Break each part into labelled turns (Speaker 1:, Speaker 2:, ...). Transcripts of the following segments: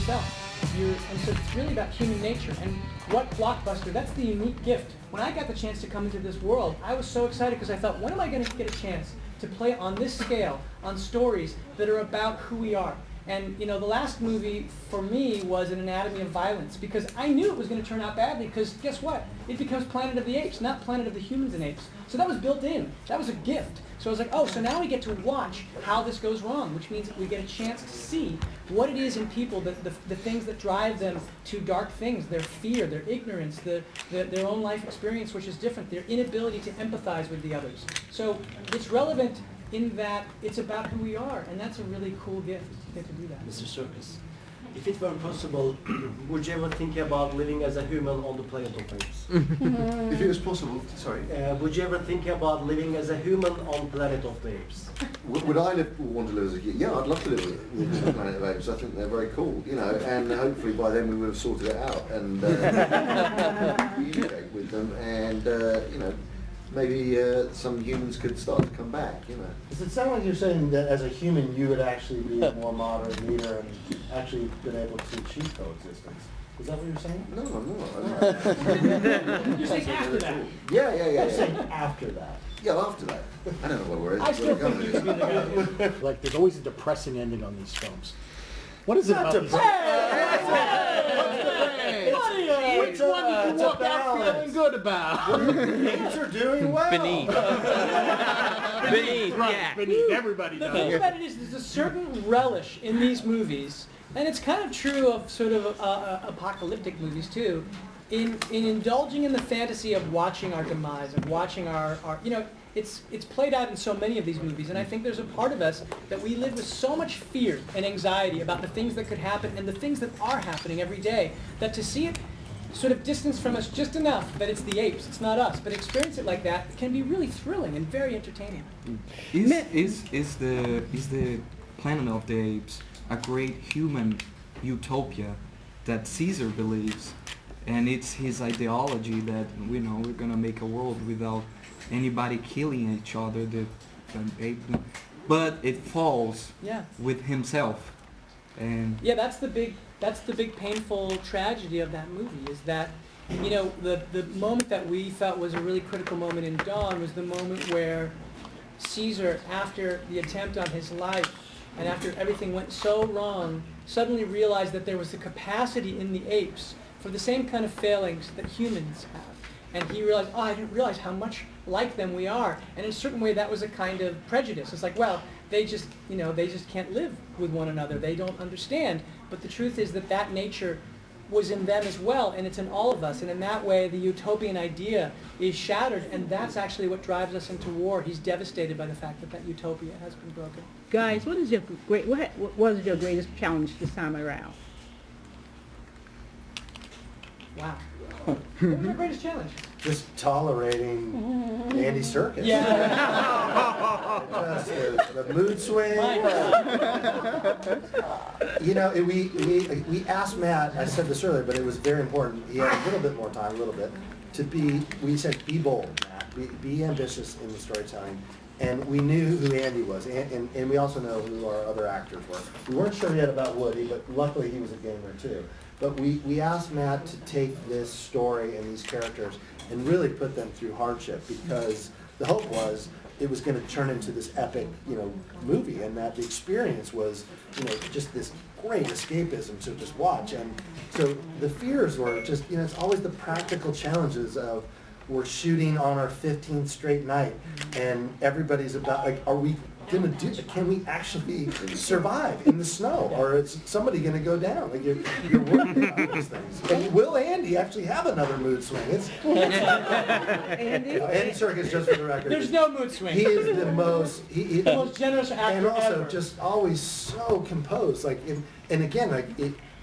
Speaker 1: yourself. And so it's really about human nature. And what blockbuster, that's the unique gift. When I got the chance to come into this world, I was so excited because I thought, when am I going to get a chance to play on this scale, on stories that are about who we are? And the last movie for me was An Anatomy of Violence, because I knew it was going to turn out badly, because guess what? It becomes Planet of the Apes, not Planet of the Humans and Apes. So that was built in. That was a gift. So I was like, oh, so now we get to watch how this goes wrong, which means that we get a chance to see what it is in people, the things that drive them to dark things, their fear, their ignorance, their own life experience, which is different, their inability to empathize with the others. So it's relevant in that it's about who we are, and that's a really cool gift to get to do that.
Speaker 2: Mr. Serkis, if it were possible, would you ever think about living as a human on the planet of apes?
Speaker 3: If it was possible, sorry.
Speaker 2: Would you ever think about living as a human on planet of apes?
Speaker 3: Would I want to live as a human? Yeah, I'd love to live with the planet of apes. I think they're very cool, and hopefully by then we would have sorted it out and communicate with them, and maybe some humans could start to come back,
Speaker 4: Does it sound like you're saying that as a human you would actually be a more moderate leader and actually been able to achieve coexistence? Is that what you're saying?
Speaker 3: No, I'm not.
Speaker 1: You're saying after that?
Speaker 3: Yeah.
Speaker 4: I'm saying after that.
Speaker 3: Yeah, after that. I don't know what we're in.
Speaker 1: I still think you could be the guy.
Speaker 4: Like, there's always a depressing ending on these films. What is it about these?
Speaker 5: Which one did you walk out feeling good about?
Speaker 4: Apes are doing well.
Speaker 5: Beneath.
Speaker 4: Right, beneath. Everybody
Speaker 1: The
Speaker 4: does.
Speaker 1: thing about it is there's a certain relish in these movies, and it's kind of true of sort of apocalyptic movies too, in indulging in the fantasy of watching our demise, of watching our it's played out in so many of these movies, and I think there's a part of us that we live with so much fear and anxiety about the things that could happen and the things that are happening every day, that to see it sort of distanced from us just enough that it's the apes, it's not us, but experience it like that can be really thrilling and very entertaining.
Speaker 6: Is the Planet of the Apes a great human utopia that Caesar believes, and it's his ideology that we're gonna make a world without anybody killing each other, but it falls with himself, and
Speaker 1: that's the big painful tragedy of that movie, is that the moment that we felt was a really critical moment in Dawn was the moment where Caesar, after the attempt on his life and after everything went so wrong, suddenly realized that there was the capacity in the apes for the same kind of failings that humans have. And he realized, I didn't realize how much like them we are. And in a certain way, that was a kind of prejudice. It's like, well, they just can't live with one another. They don't understand. But the truth is that nature was in them as well, and it's in all of us. And in that way, the utopian idea is shattered, and that's actually what drives us into war. He's devastated by the fact that utopia has been broken.
Speaker 7: Guys, what was your greatest challenge this time around?
Speaker 1: Wow. What was your greatest challenge?
Speaker 4: Just tolerating Andy Serkis.
Speaker 1: Yeah.
Speaker 4: Just the mood swing. We asked Matt, I said this earlier, but it was very important. He had a little bit more time, we said, be bold, Matt. Be ambitious in the storytelling. And we knew who Andy was, and we also know who our other actors were. We weren't sure yet about Woody, but luckily he was a gamer too. But we asked Matt to take this story and these characters and really put them through hardship, because the hope was it was going to turn into this epic, movie, and that the experience was, just this great escapism to just watch. And so the fears were just, it's always the practical challenges of, we're shooting on our 15th straight night, and everybody's about, like, are we going to do it? Can we actually survive in the snow? Or is somebody going to go down? Like, you're working on these things. And will Andy actually have another mood swing? Andy Serkis, just for the record.
Speaker 1: There's no mood swing.
Speaker 4: He is the most, the
Speaker 1: most generous actor
Speaker 4: and also
Speaker 1: ever.
Speaker 4: Just always so composed. Like, and again, like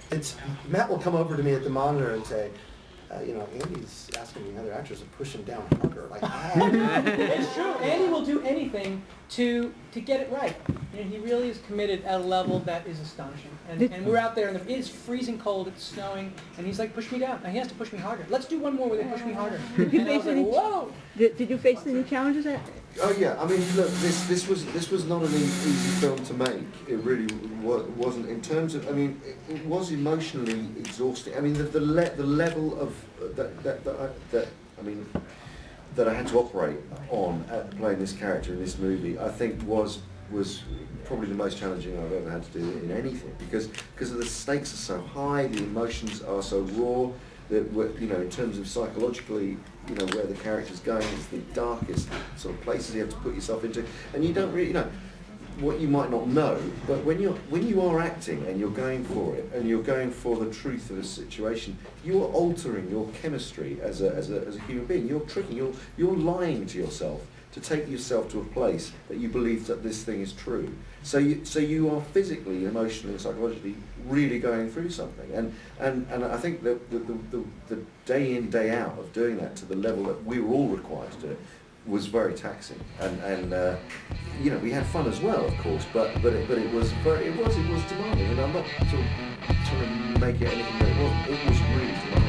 Speaker 4: it's Matt will come over to me at the monitor and say, Andy's asking the other actors to push him down harder. Like,
Speaker 1: it's true. Andy will do anything to get it right. You know, he really is committed at a level that is astonishing. And we're out there, and it is freezing cold, it's snowing, and he's like, push me down. And he has to push me harder. Let's do one more where they push me harder.
Speaker 7: Did you
Speaker 1: And I was
Speaker 7: face
Speaker 1: like,
Speaker 7: any?
Speaker 1: whoa!
Speaker 7: Did you face any challenges?
Speaker 3: Oh yeah, I mean, look, this was not an easy film to make. It really wasn't. In terms of, I mean, it was emotionally exhausting. I mean, the level of that I had to operate on at playing this character in this movie, I think was probably the most challenging I've ever had to do in anything, because the stakes are so high, the emotions are so raw, that you know, in terms of psychologically, you know, where the character's going, it's the darkest sort of places you have to put yourself into, and you don't really, you know, what you might not know, but when you are acting and you're going for it, and you're going for the truth of a situation, you are altering your chemistry as a human being. You're tricking, you're lying to yourself to take yourself to a place that you believe that this thing is true. So you are physically, emotionally, and psychologically really going through something, and I think that the day in, day out of doing that to the level that we were all required to do it was very taxing, and you know, we had fun as well, of course, but it was demanding, and I'm not sort of trying to make it anything that it wasn't. It was really demanding.